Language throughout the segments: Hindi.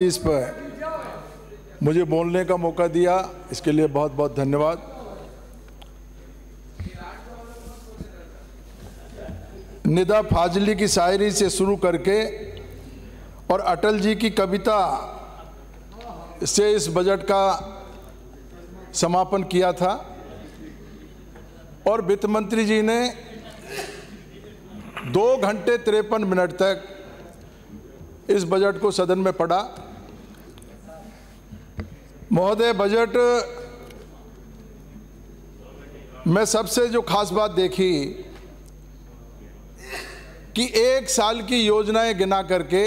इस पर मुझे बोलने का मौका दिया, इसके लिए बहुत बहुत धन्यवाद। निदा फाजली की शायरी से शुरू करके और अटल जी की कविता से इस बजट का समापन किया था और वित्त मंत्री जी ने 2 घंटे 53 मिनट तक इस बजट को सदन में पढ़ा। महोदय, बजट में सबसे जो खास बात देखी कि 1 साल की योजनाएं गिना करके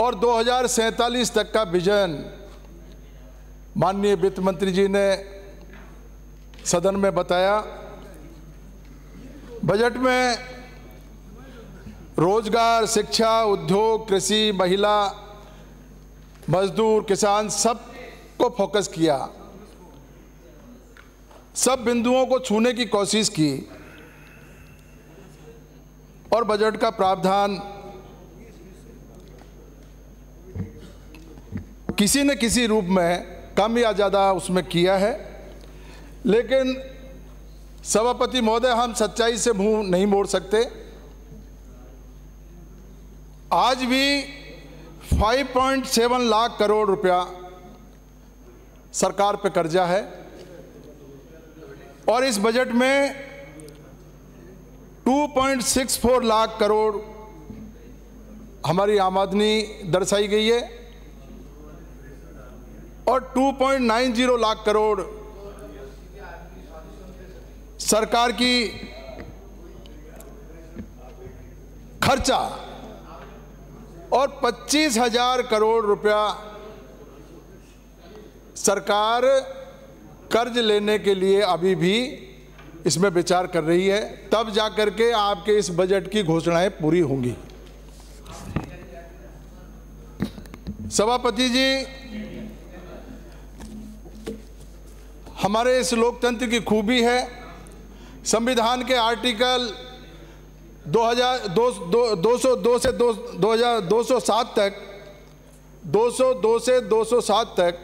और 2047 तक का विजन माननीय वित्त मंत्री जी ने सदन में बताया। बजट में रोजगार, शिक्षा, उद्योग, कृषि, महिला, मजदूर, किसान सब को फोकस किया, सब बिंदुओं को छूने की कोशिश की और बजट का प्रावधान किसी न किसी रूप में कम या ज़्यादा उसमें किया है। लेकिन सभापति महोदय, हम सच्चाई से मुंह नहीं मोड़ सकते। आज भी 5.7 लाख करोड़ रुपया सरकार पे कर्जा है और इस बजट में 2.64 लाख करोड़ हमारी आमदनी दर्शाई गई है और 2.90 लाख करोड़ सरकार की खर्चा और 25,000 करोड़ रुपया सरकार कर्ज लेने के लिए अभी भी इसमें विचार कर रही है। तब जाकर के आपके इस बजट की घोषणाएं पूरी होंगी। सभापति जी, हमारे इस लोकतंत्र की खूबी है, संविधान के आर्टिकल 202 से 207 तक 202 से 207 तक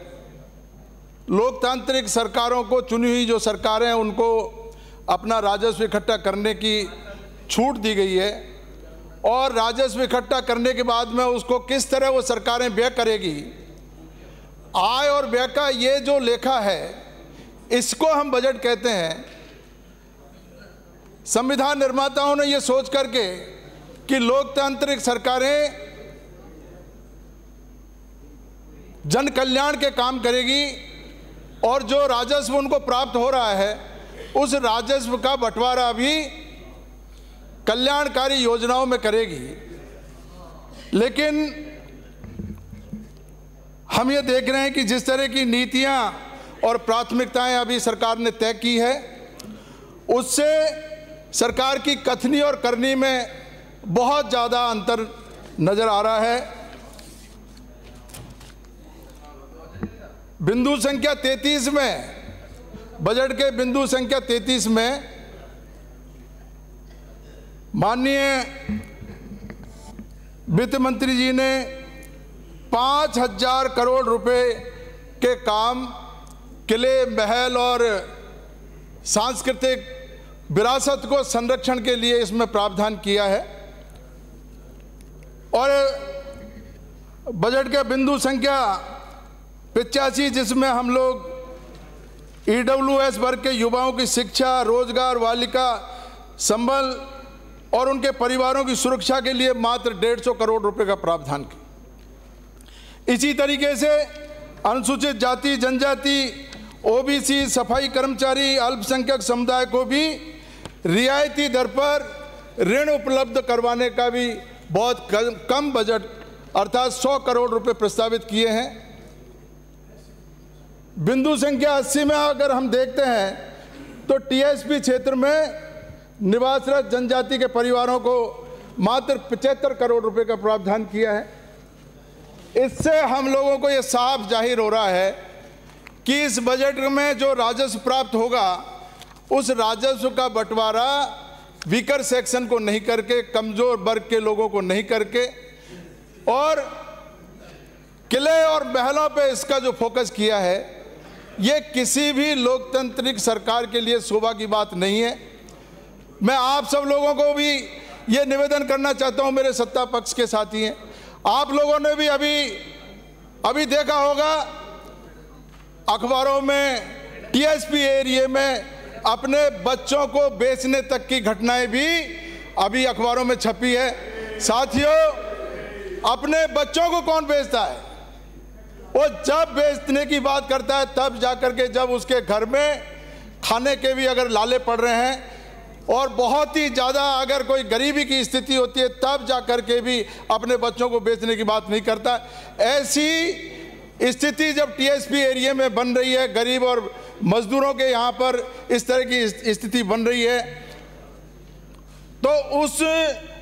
लोकतांत्रिक सरकारों को, चुनी हुई जो सरकारें हैं उनको अपना राजस्व इकट्ठा करने की छूट दी गई है और राजस्व इकट्ठा करने के बाद में उसको किस तरह वो सरकारें व्यय करेगी, आय और व्यय का ये जो लेखा है, इसको हम बजट कहते हैं। संविधान निर्माताओं ने यह सोच करके कि लोकतांत्रिक सरकारें जन कल्याण के काम करेगी और जो राजस्व उनको प्राप्त हो रहा है उस राजस्व का बंटवारा भी कल्याणकारी योजनाओं में करेगी। लेकिन हम ये देख रहे हैं कि जिस तरह की नीतियां और प्राथमिकताएं अभी सरकार ने तय की है, उससे सरकार की कथनी और करनी में बहुत ज़्यादा अंतर नज़र आ रहा है। बिंदु संख्या 33 में, बजट के बिंदु संख्या 33 में माननीय वित्त मंत्री जी ने 5,000 करोड़ रुपए के काम किले, महल और सांस्कृतिक विरासत को संरक्षण के लिए इसमें प्रावधान किया है। और बजट के बिंदु संख्या 85 जिसमें हम लोग EWS वर्ग के युवाओं की शिक्षा, रोजगार, बालिका संबल और उनके परिवारों की सुरक्षा के लिए मात्र 150 करोड़ रुपए का प्रावधान किया। इसी तरीके से अनुसूचित जाति, जनजाति, OBC, सफाई कर्मचारी, अल्पसंख्यक समुदाय को भी रियायती दर पर ऋण उपलब्ध करवाने का भी बहुत कम बजट अर्थात 100 करोड़ रुपए प्रस्तावित किए हैं। बिंदु संख्या 80 में अगर हम देखते हैं तो TSP क्षेत्र में निवासरत जनजाति के परिवारों को मात्र 75 करोड़ रुपए का प्रावधान किया है। इससे हम लोगों को ये साफ जाहिर हो रहा है कि इस बजट में जो राजस्व प्राप्त होगा उस राजस्व का बंटवारा वीकर सेक्शन को नहीं करके, कमजोर वर्ग के लोगों को नहीं करके और किले और महलों पे इसका जो फोकस किया है, ये किसी भी लोकतांत्रिक सरकार के लिए शोभा की बात नहीं है। मैं आप सब लोगों को भी ये निवेदन करना चाहता हूं, मेरे सत्ता पक्ष के साथी हैं, आप लोगों ने भी अभी देखा होगा अखबारों में टीएसपी एरिया में अपने बच्चों को बेचने तक की घटनाएं भी अभी अखबारों में छपी है। साथियों, अपने बच्चों को कौन बेचता है? वो जब बेचने की बात करता है तब जाकर के, जब उसके घर में खाने के भी अगर लाले पड़ रहे हैं और बहुत ही ज़्यादा अगर कोई गरीबी की स्थिति होती है तब जाकर के भी अपने बच्चों को बेचने की बात नहीं करता। ऐसी स्थिति जब टीएसपी एरिया में बन रही है, गरीब और मजदूरों के यहाँ पर इस तरह की स्थिति बन रही है, तो उस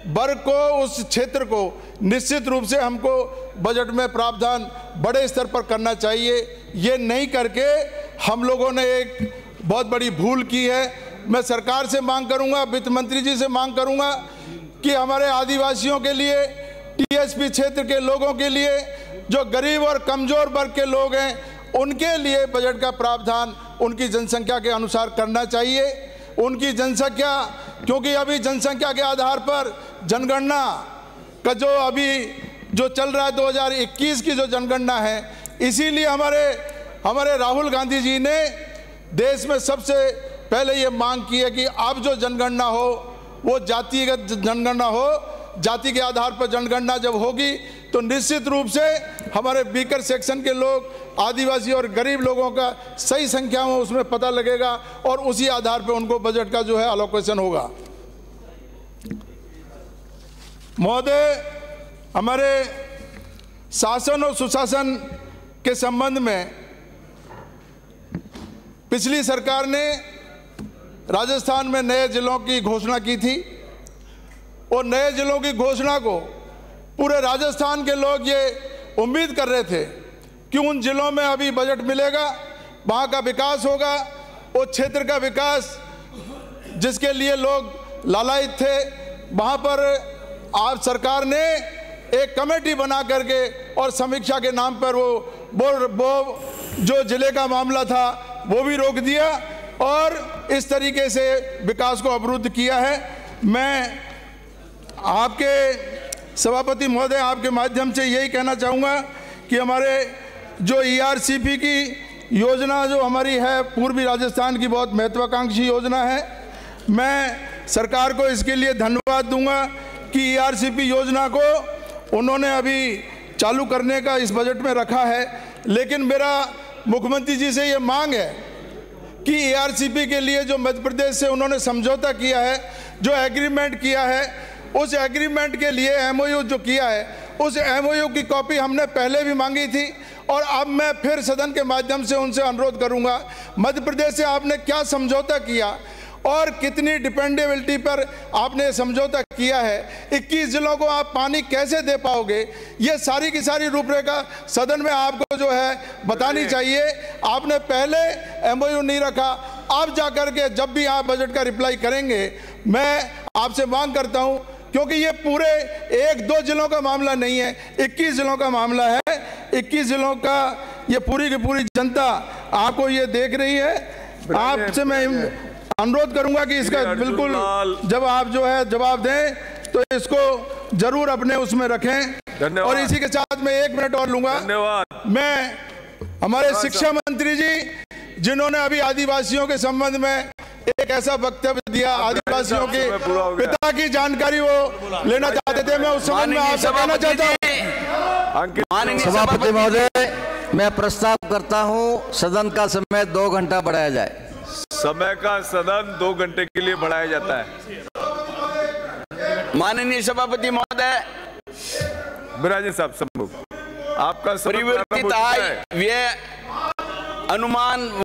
वर्ग को, उस क्षेत्र को निश्चित रूप से हमको बजट में प्रावधान बड़े स्तर पर करना चाहिए। ये नहीं करके हम लोगों ने एक बहुत बड़ी भूल की है। मैं सरकार से मांग करूंगा, वित्त मंत्री जी से मांग करूंगा कि हमारे आदिवासियों के लिए, टीएसपी क्षेत्र के लोगों के लिए, जो गरीब और कमजोर वर्ग के लोग हैं, उनके लिए बजट का प्रावधान उनकी जनसंख्या के अनुसार करना चाहिए। उनकी जनसंख्या, क्योंकि अभी जनसंख्या के आधार पर जनगणना का जो चल रहा है 2021 की जो जनगणना है, इसीलिए हमारे राहुल गांधी जी ने देश में सबसे पहले ये मांग की है कि अब जो जनगणना हो वो जातिगत जनगणना हो। जाति के आधार पर जनगणना जब होगी तो निश्चित रूप से हमारे वीकर सेक्शन के लोग, आदिवासी और गरीब लोगों का सही संख्या में उसमें पता लगेगा और उसी आधार पर उनको बजट का जो है अलोकेशन होगा। महोदय, हमारे शासन और सुशासन के संबंध में पिछली सरकार ने राजस्थान में नए जिलों की घोषणा की थी और नए जिलों की घोषणा को पूरे राजस्थान के लोग ये उम्मीद कर रहे थे कि उन जिलों में अभी बजट मिलेगा, वहाँ का विकास होगा, वो क्षेत्र का विकास जिसके लिए लोग लालायित थे, वहाँ पर आप सरकार ने एक कमेटी बना करके और समीक्षा के नाम पर वो जो जिले का मामला था वो भी रोक दिया और इस तरीके से विकास को अवरुद्ध किया है। मैं आपके सभापति महोदय, आपके माध्यम से यही कहना चाहूँगा कि हमारे जो ईआरसीपी की योजना जो हमारी है, पूर्वी राजस्थान की बहुत महत्वाकांक्षी योजना है, मैं सरकार को इसके लिए धन्यवाद दूंगा कि ईआरसीपी योजना को उन्होंने अभी चालू करने का इस बजट में रखा है। लेकिन मेरा मुख्यमंत्री जी से ये मांग है कि ईआरसीपी के लिए जो मध्य प्रदेश से उन्होंने समझौता किया है, जो एग्रीमेंट किया है, उस एग्रीमेंट के लिए एमओयू जो किया है, उस एमओयू की कॉपी हमने पहले भी मांगी थी और अब मैं फिर सदन के माध्यम से उनसे अनुरोध करूंगा, मध्य प्रदेश से आपने क्या समझौता किया और कितनी डिपेंडेबिलिटी पर आपने समझौता किया है, 21 जिलों को आप पानी कैसे दे पाओगे, ये सारी की सारी रूपरेखा सदन में आपको जो है बतानी चाहिए। आपने पहले एमओयू नहीं रखा, अब जाकर के जब भी आप बजट का रिप्लाई करेंगे, मैं आपसे मांग करता हूं, क्योंकि ये पूरे 1-2 जिलों का मामला नहीं है, 21 जिलों का मामला है। 21 जिलों का ये पूरी की पूरी जनता आपको ये देख रही है। आपसे मैं अनुरोध करूंगा कि इसका बिल्कुल जब आप जो है जवाब दें तो इसको जरूर अपने उसमें रखें। और इसी के साथ मैं 1 मिनट और लूंगा। मैं हमारे शिक्षा मंत्री जी, जिन्होंने अभी आदिवासियों के संबंध में एक ऐसा वक्तव्य दिया, आदिवासियों के पिता की जानकारी वो लेना चाहते थे, मैं उस संबंध में आपसे कहना चाहता हूं। सभापति महोदय, मैं प्रस्ताव करता हूं सदन का समय 2 घंटा बढ़ाया जाए। समय का सदन 2 घंटे के लिए बढ़ाया जाता है। माननीय सभापति महोदय, बिराजी साहब सम्मुख आपका परिवर्तित आय व्यय अनुमान